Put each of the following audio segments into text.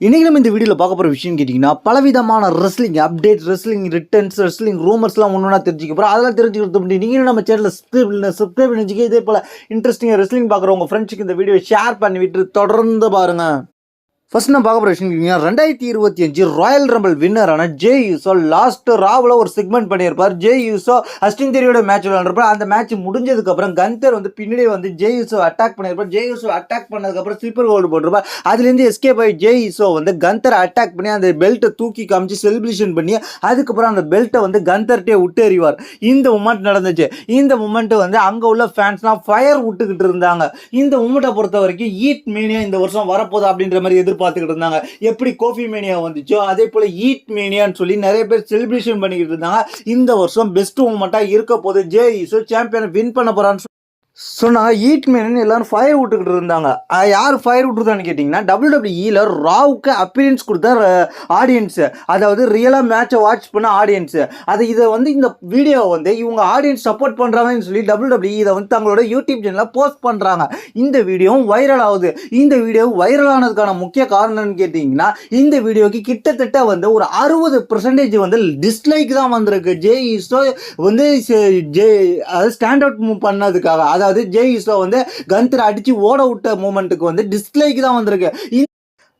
இன்னைக்கு நம்ம இந்த வீடியோவில் பார்க்க போகிற விஷயம் கேட்டிங்கன்னா பலவிதமான wrestling update, wrestling returns, wrestling ரூமர்ஸ்லாம் ஒன்று ஒன்றா தெரிஞ்சுக்க போகிறோம். அதெல்லாம் தெரிஞ்சுக்கிறது முன்னாடி நீங்கள் நம்ம சேனலில் சப்ஸ்கிரைப் பண்ணி வச்சுக்க. இதே போல் இன்ட்ரெஸ்டிங்காக ரெஸ்லிங் பார்க்குற உங்கள் ஃப்ரெண்ட்ஸுக்கு இந்த வீடியோ ஷேர் பண்ணி விட்டு தொடர்ந்து பாருங்கள். ஃபர்ஸ்ட் நம்ம பார்க்க போகிற விஷயம் 2025 ராயல் ரம்பிள் வின்னரான ஜே யூசோ லாஸ்ட் ராவில் ஒரு செக்மெண்ட் பண்ணியிருப்பார். ஜே யூசோ அஸ்டின் தேரியோட மேட்ச் விளையாடுறப்ப அந்த மேட்ச் முடிஞ்சதுக்கப்புறம் கந்தர் பின்னாடியே ஜே யூசோ அட்டாக் பண்ணியிருப்பார். ஜே யூசோ அட்டாக் பண்ணதுக்கப்புறம் ஸ்லீப்பர் ஹோல்டு போட்டிருப்பார். அதுலேருந்து எஸ்கேப் ஆகி ஜே யூசோ கந்தரை அட்டாக் பண்ணி அந்த பெல்ட்டை தூக்கி காமிச்சு செலிப்ரேஷன் பண்ணி அதுக்கப்புறம் அந்த பெல்ட்டை கந்தர்ட்டே விட்டு எறிவார். இந்த மூமெண்ட் நடந்துச்சு. இந்த மூமெண்ட் அங்கே உள்ள ஃபேன்ஸ்லாம் ஃபயர் விட்டுக்கிட்டு இருந்தாங்க. இந்த மூமெண்ட்டை பொறுத்த வரைக்கும் ஈட் மேனியா இந்த வருஷம் வரப்போகுது அப்படின்ற மாதிரி பார்த்துக்கிட்டு இருந்தாங்க. எப்படி கோஃபி மேனியா வந்துச்சோ அதே போல ஈட் மேனியான்னு சொல்லி நிறைய பேர் செலிப்ரேஷன் பண்ணிக்கிட்டு இருந்தாங்க. இந்த வருஷம் பெஸ்ட் மூமெண்டா இருக்க போது. ஜே யூசோ சாம்பியன் வின் பண்ண போறான்னு சொன்னாங்க. ஈட் மேன் எல்லாரும் ஃபயர் விட்டுக்கிட்டு இருந்தாங்க. யார் ஃபயர் விட்டுருதான்னு கேட்டிங்கன்னா WWE ராவுக்கு அப்பீரியன்ஸ் கொடுத்த ஆடியன்ஸு, அதாவது ரியலாக மேட்சை வாட்ச் பண்ண ஆடியன்ஸு. இதை இந்த வீடியோ இவங்க ஆடியன்ஸ் சப்போர்ட் பண்ணுறாங்கன்னு சொல்லி WWE இதை தங்களோட யூடியூப் சேனலில் போஸ்ட் பண்ணுறாங்க. இந்த வீடியோவும் வைரல் ஆகுது. இந்த வீடியோ வைரல் ஆனதுக்கான முக்கிய காரணம்னு கேட்டிங்கன்னா இந்த வீடியோக்கு கிட்டத்தட்ட ஒரு 60% டிஸ்லைக் தான் வந்திருக்கு. ஜே யூசோ ஸ்டாண்ட் அவுட் பண்ணதுக்காக, அதாவது ஜே யூசோ கந்தரை அடிச்சு ஓட விட்ட மூமெண்ட்டுக்கு டிஸ்லைக் தான் வந்திருக்கு.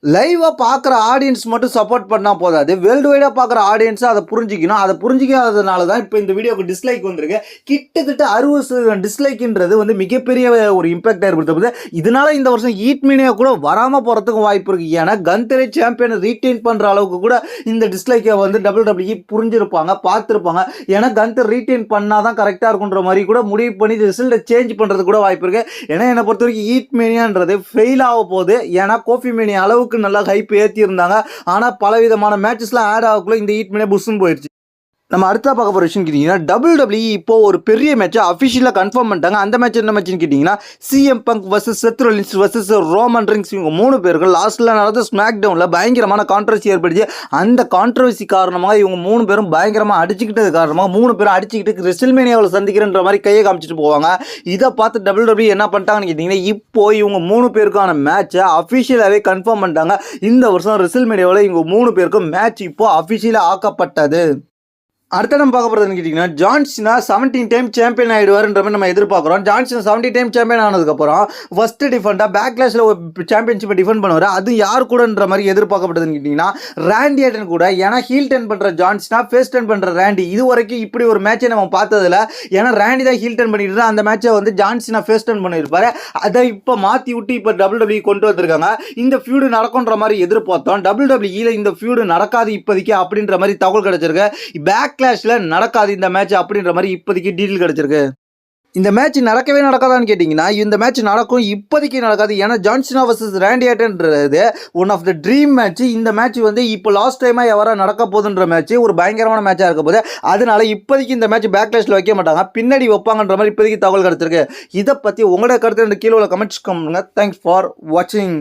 லைவாக பார்க்குற ஆடியன்ஸ் மட்டும் சப்போர்ட் பண்ணால் போதாது, வேர்ல்டு வைடாக பார்க்குற ஆடியன்ஸை அதை புரிஞ்சிக்கணும். அதை புரிஞ்சிக்காததுனால தான் இப்போ இந்த வீடியோக்கு டிஸ்லைக் வந்திருக்கு. கிட்டத்தட்ட 60% டிஸ்லைக்ன்றது மிகப்பெரிய ஒரு இம்பாக்ட் ஏற்படுத்தப்படுது. இதனால இந்த வருஷம் ஈட் மேனியா கூட வராமல் போகிறதுக்கு வாய்ப்பு இருக்குது. ஏன்னா கந்தரை சாம்பியனை ரீட்டைன் பண்ணுற அளவுக்கு கூட இந்த டிஸ்லைக்கை WWE புரிஞ்சிருப்பாங்க, பார்த்துருப்பாங்க. ஏன்னா கந்தர் ரீட்டைன் பண்ணால் தான் கரெக்டாக இருக்குன்ற மாதிரி கூட முடிவு பண்ணி ரிசல்ட்டை சேஞ்ச் பண்ணுறது கூட வாய்ப்பு இருக்குது. ஏன்னா என்னை பொறுத்த வரைக்கும் ஈட் மேனியான்றது ஃபெயில் ஆக போகுது. ஏன்னா கோஃபி மேனியா அளவுக்கு நல்லா ஹைப் ஏற்றி இருந்தாங்க. ஆனால் பலவிதமான மேட்சஸ்லாம் ஆட் ஆகக்குள்ள இந்த ஈட் மேனியா புஷ்ன்னு போயிடுச்சு. நம்ம அடுத்த பார்க்க போகிற விஷயம் கேட்டிங்கன்னா WWE இப்போ ஒரு பெரிய மேட்சை அஃபிஷியலாக கன்ஃபார்ம் பண்ணிட்டாங்க. அந்த மேட்ச் என்ன மேட்ச்னு கேட்டிங்கன்னா CM Punk vs Seth Rollins vs Roman rings. இவங்க 3 பேர்கள் லாஸ்ட்டில் நடந்த ஸ்மாக் டவுனில் பயங்கரமான கான்ட்ரவர்சி ஏற்படுச்சு. அந்த கான்ட்ரவர்சி காரணமாக இவங்க 3 பேரும் பயங்கரமாக அடிச்சுக்கிட்டது காரணமாக 3 பேரும் அடிச்சுக்கிட்டு ரெஸ்ல்மேனியாவில் சந்திக்கிறன்ற மாதிரி கையை காமிச்சிட்டு போவாங்க. இதை பார்த்து WWE என்ன பண்ணிட்டாங்கன்னு கேட்டிங்கன்னா இப்போ இவங்க 3 பேருக்கான மேட்சை அஃபிஷியலாகவே கன்ஃபார்ம் பண்ணிட்டாங்க. இந்த வருஷம் ரெஸ்ல்மேனியாவில் இவங்க 3 பேருக்கும் மேட்ச் இப்போ அஃபிஷியலாக ஆக்கப்பட்டது. அடுத்த நம்ம பார்க்க போகிறதுன்னு கேட்டிங்கன்னா ஜான் சீனா 17 டைம் சாம்பியன் ஆகிடுவார்ன்ற மாதிரி நம்ம எதிர்பார்க்குறோம். ஜான் சீனா 70 டைம் சாம்பியன் ஆனதுக்கப்புறம் ஃபஸ்ட்டு டிஃபெண்டாக பேக்லாஷில் ஒரு சாம்பியன்ஷிப்பை டிஃபெண்ட் பண்ணுவார். அது யார் கூடன்ற மாதிரி எதிர்பார்க்கப்படுதுன்னு கேட்டிங்கன்னா ராண்டி ஆர்டன் கூட. ஏன்னா ஹீல் டர்ன் பண்ணுற ஜான் சீனா, ஃபேஸ் டர்ன் பண்ணுற ராண்டி. இது வரைக்கும் இப்படி ஒரு மேட்சை நம்ம பார்த்ததில்ல. ஏன்னா ராண்டி தான் ஹீல் டர்ன் பண்ணிட்டு அந்த மேட்சை ஜான் சீனா ஃபேஸ் டர்ன் பண்ணியிருப்பாரு. அதை இப்போ மாற்றி விட்டு இப்போ WWE கொண்டு வந்திருக்காங்க. இந்த ஃபியூடு நடக்குன்ற மாதிரி எதிர்பார்த்தோம். WWE இந்த ஃபியூடு நடக்காது இப்போதைக்கு அப்படின்ற மாதிரி தகவல் கிடைச்சிருக்கு. பேக்லாஷ்ல நடக்காது இந்த மேட்ச் அப்படின்ற மாதிரி இப்போதைக்கு டீட்டெயில் கிடைச்சிருக்கு. இந்த மேட்ச் நடக்கவே நடக்காதான்னு கேட்டிங்கன்னா இந்த மேட்ச் நடக்கும், இப்போதைக்கு நடக்காது. ஏன்னா ஜான் சீனா vs ராண்டி ஆர்டன்ன்றது one of the dream match. இந்த மேட்ச் இப்போ லாஸ்ட் டைமாக எவரா நடக்க போகுதுன்ற மேட்ச் ஒரு பயங்கரமான மேட்சாக இருக்க போது. அதனால இப்போதைக்கு இந்த மேட்ச் பேக்லாஷில் வைக்க மாட்டாங்க, பின்னாடி வைப்பாங்கன்ற மாதிரி இப்போதைக்கு தகவல் கிடைச்சிருக்கு. இதை பற்றி உங்களோட கருத்து கீழே உள்ள கமெண்ட்ஸ் பண்ணுங்க. தேங்க்ஸ் ஃபார் வாட்சிங்.